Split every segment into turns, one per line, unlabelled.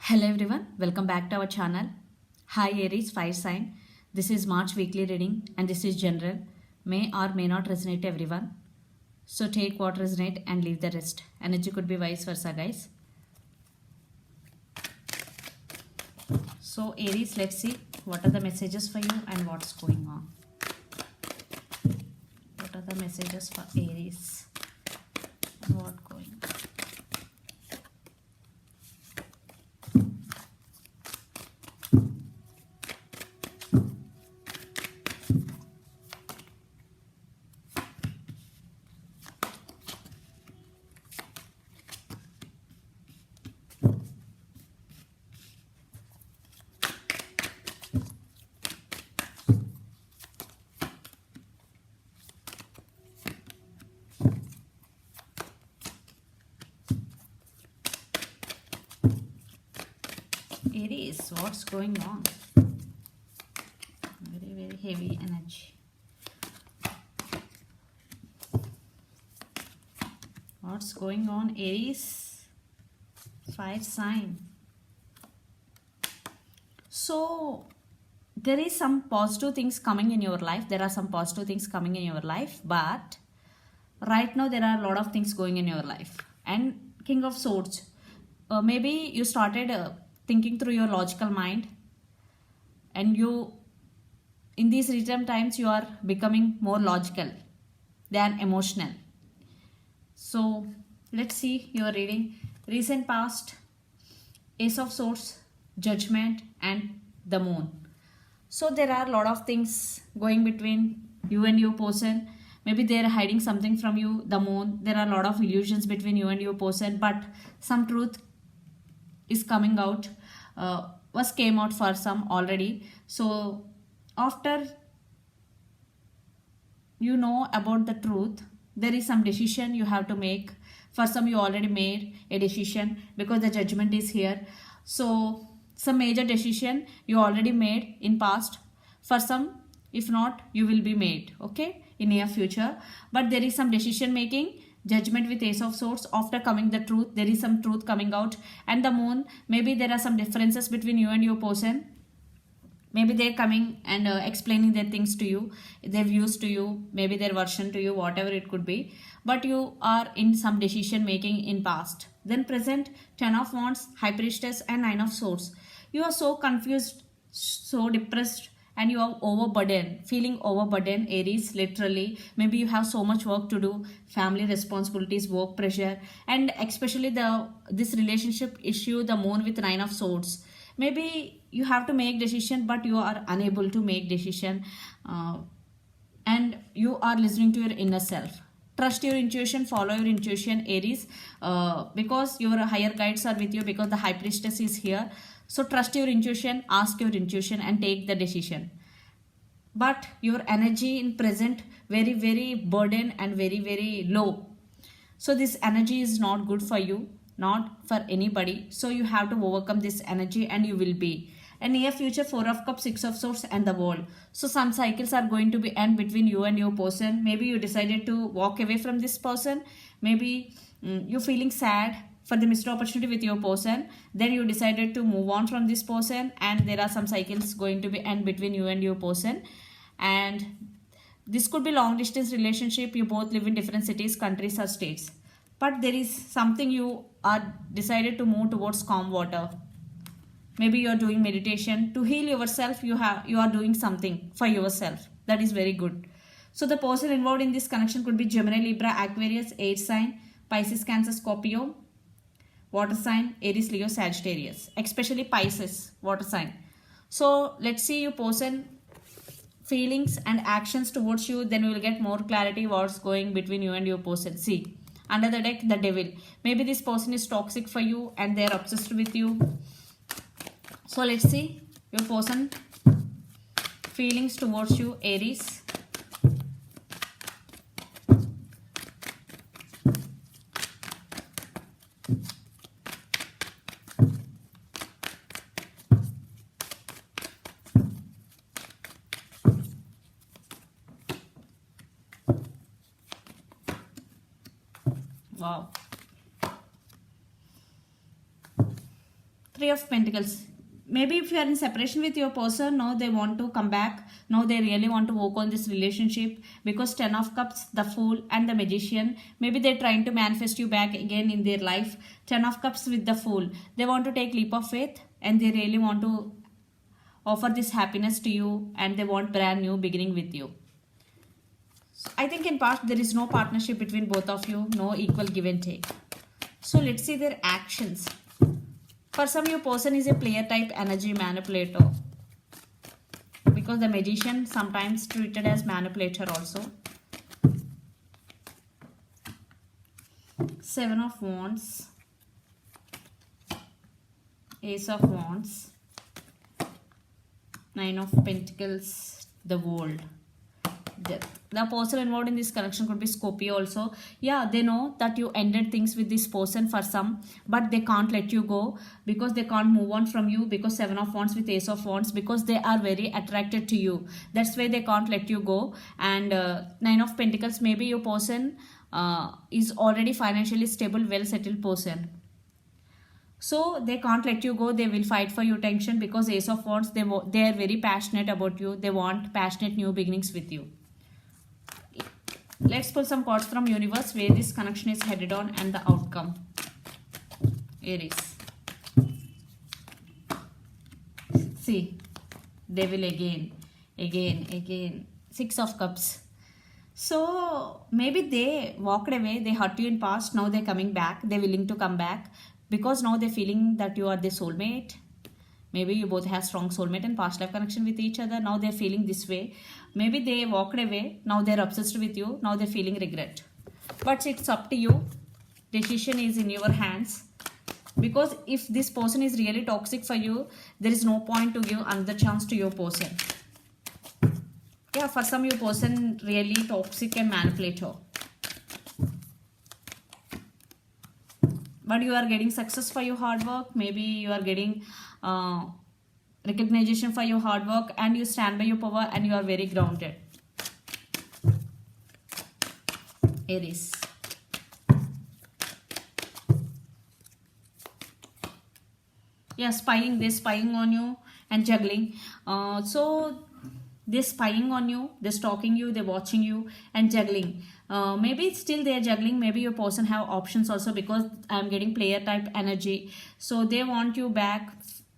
Hello everyone, welcome back to our channel. Hi Aries fire sign. This is March weekly reading and this is general. May or may not resonate everyone. So take what resonate and leave the rest. Energy could be vice versa, guys. So Aries, let's see what are the messages for you and what's going on. What are the messages for Aries and what's going on? Aries, what's going on? Very heavy energy. What's going on, Aries? Fire sign. So there is some positive things coming in your life. There are some positive things coming in your life, but right now there are a lot of things going in your life. And King of Swords, maybe you started thinking through your logical mind, and you in these recent times you are becoming more logical than emotional. So let's see your reading. Recent past, Ace of Swords, Judgment and the Moon. So there are a lot of things going between you and your person. Maybe they are hiding something from you, the Moon. There are a lot of illusions between you and your person, but some truth is coming out, was came out for some already. So after you know about the truth, there is some decision you have to make. For some you already made a decision because the Judgment is here. So some major decision you already made in past. For some, if not, you will be made, okay, in near future. But there is some decision making. Judgment with Ace of Swords. After coming the truth, there is some truth coming out. And the Moon, maybe there are some differences between you and your person. Maybe they're coming and explaining their things to you, their views to you, maybe their version to you, whatever it could be. But you are in some decision making in past. Then present, Ten of Wands, High Priestess and Nine of Swords. You are so confused, so depressed, and you are overburdened, feeling overburdened, Aries, literally. Maybe you have so much work to do, family responsibilities, work pressure, and especially this relationship issue, the Moon with Nine of Swords. Maybe you have to make decision but you are unable to make decision, and you are listening to your inner self. Trust your intuition, follow your intuition, Aries, because your higher guides are with you, because the High Priestess is here. So trust your intuition, ask your intuition and take the decision. But your energy in present very burden and very low. So this energy is not good for you, not for anybody. So you have to overcome this energy and you will be. And near future, Four of Cups, Six of Swords and the World. So some cycles are going to be end between you and your person. Maybe you decided to walk away from this person. Maybe you're feeling sad for the missed opportunity with your person. Then you decided to move on from this person, and there are some cycles going to be end between you and your person. And this could be long distance relationship. You both live in different cities, countries or states. But there is something you are decided to move towards calm water. Maybe you are doing meditation to heal yourself. You are doing something for yourself. That is very good. So the person involved in this connection could be Gemini, Libra, Aquarius, air sign, Pisces, Cancer, Scorpio, water sign, Aries, Leo, Sagittarius, especially Pisces, water sign. So let's see your person feelings and actions towards you, then we will get more clarity what's going between you and your person. See, under the deck, the Devil. Maybe this person is toxic for you and they're obsessed with you. So let's see your person feelings towards you, Aries. Wow. Three of Pentacles. Maybe if you are in separation with your person, now they want to come back. Now they really want to work on this relationship, because Ten of Cups, the Fool and the Magician. Maybe they're trying to manifest you back again in their life. Ten of Cups with the Fool. They want to take leap of faith and they really want to offer this happiness to you, and they want brand new beginning with you. So I think in past there is no partnership between both of you, no equal give and take. So let's see their actions. For some, your person is a player type energy manipulator, because the Magician sometimes treated as manipulator also. Seven of Wands, Ace of Wands, Nine of Pentacles, the World, Death. The person involved in this connection could be Scorpio also. Yeah, they know that you ended things with this person for some, but they can't let you go, because they can't move on from you, because Seven of Wands with Ace of Wands, because they are very attracted to you. That's why they can't let you go. And Nine of Pentacles, maybe your person is already financially stable, well settled person. So they can't let you go. They will fight for your attention, because Ace of Wands, they are very passionate about you. They want passionate new beginnings with you. Let's pull some cards from universe, where this connection is headed on and the outcome. Aries. See, Devil again. Six of Cups. So maybe they walked away, they hurt you in past, now they're coming back, they're willing to come back, because now they're feeling that you are the soulmate. Maybe you both have strong soulmate and past life connection with each other. Now they're feeling this way. Maybe they walked away. Now they're obsessed with you. Now they're feeling regret. But it's up to you. Decision is in your hands. Because if this person is really toxic for you, there is no point to give another chance to your person. Yeah, for some, your person really toxic and manipulator. But you are getting success for your hard work. Maybe you are getting recognition for your hard work, and you stand by your power, and you are very grounded. Aries. Yeah, spying. They're spying on you and juggling. So they're spying on you, they're stalking you, they're watching you and juggling. Maybe still they're juggling. Maybe your person have options also, because I'm getting player type energy. So they want you back.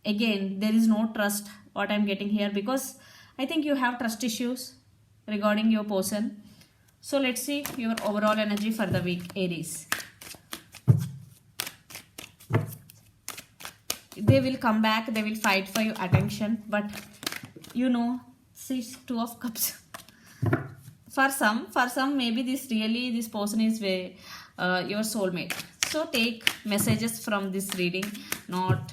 Again, there is no trust, what I'm getting here, because I think you have trust issues regarding your person. So let's see your overall energy for the week, Aries. They will come back, they will fight for your attention, but you know, see, Two of Cups. For some, maybe this person is your soulmate. So take messages from this reading. Not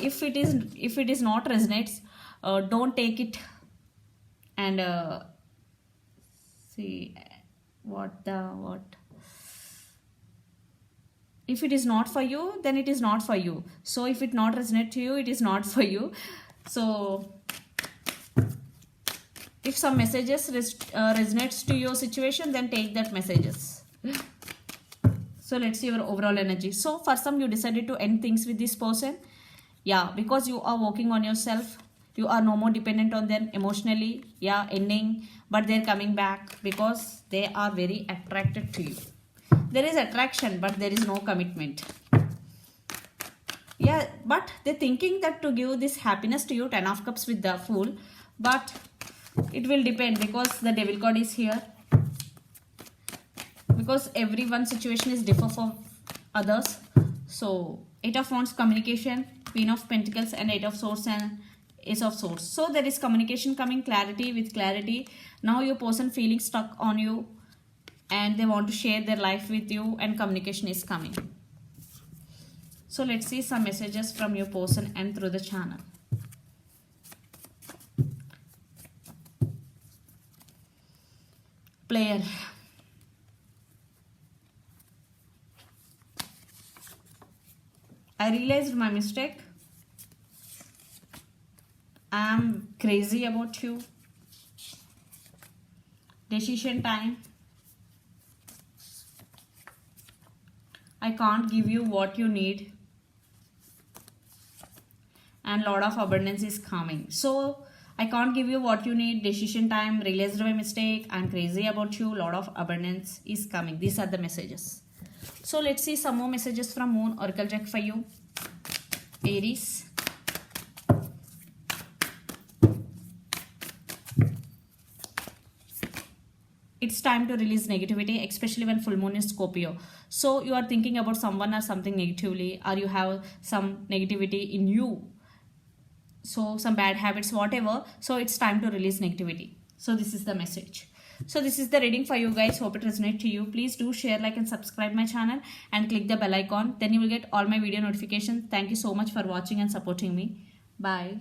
if it is not resonates, don't take it. And see what. If it is not for you, then it is not for you. So if it not resonate to you, it is not for you. So if some messages resonates to your situation, then take that messages. So let's see your overall energy. So for some, you decided to end things with this person. Yeah, because you are working on yourself. You are no more dependent on them emotionally. Yeah, ending. But they're coming back because they are very attracted to you. There is attraction, but there is no commitment. Yeah, but they're thinking that to give this happiness to you, Ten of Cups with the Fool. But it will depend, because the Devil card is here. Because everyone's situation is different for others. So Eight of Wands, communication, Queen of Pentacles, and Eight of Swords and Ace of Swords. So there is communication coming, clarity with clarity. Now your person feeling stuck on you, and they want to share their life with you, and communication is coming. So let's see some messages from your person and through the channel. Player. I realized my mistake. I am crazy about you. Decision time. I can't give you what you need. and lot of abundance is coming. So I can't give you what you need. Decision time, realized my mistake, I'm crazy about you, lot of abundance is coming. These are the messages. So let's see some more messages from Moon Oracle deck for you. Aries. It's time to release negativity, especially when full moon is Scorpio. So you are thinking about someone or something negatively, or you have some negativity in you. So some bad habits, whatever. So it's time to release negativity. So this is the message. So this is the reading for you guys. Hope it resonates to you. Please do share, like and subscribe my channel and click the bell icon. Then you will get all my video notifications. Thank you so much for watching and supporting me. Bye.